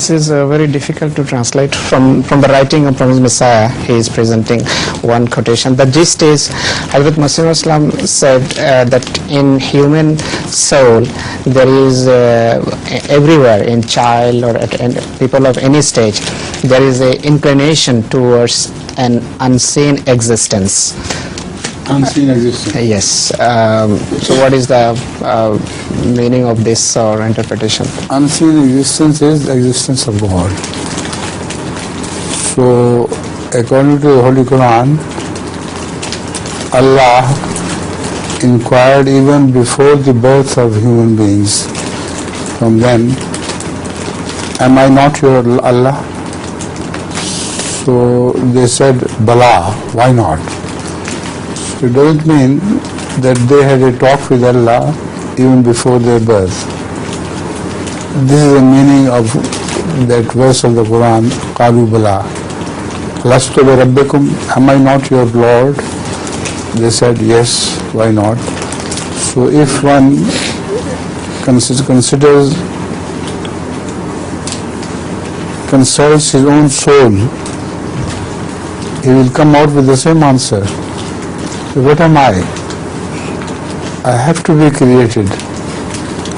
this is very difficult to translate from the writing of Prophet Messiah. He is presenting one quotation. The gist is, Hazrat Masih Islam said that in human soul there is everywhere, in child or at people of any stage, there is a inclination towards an unseen existence. Unseen existence. Yes. So what is the meaning of this or interpretation? Unseen existence is the existence of God. So, according to the Holy Quran, Allah inquired even before the birth of human beings from them, am I not your Allah? So they said, Bala, why not? It doesn't mean that they had a talk with Allah even before their birth. This is the meaning of that verse of the Quran, Qalu Bala. Lastu bi Rabbikum, am I not your Lord? They said, yes, why not? So if one consults his own soul, he will come out with the same answer. What am I? I have to be created.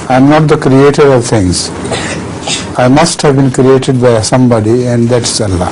I am not the creator of things. I must have been created by somebody, and that's Allah.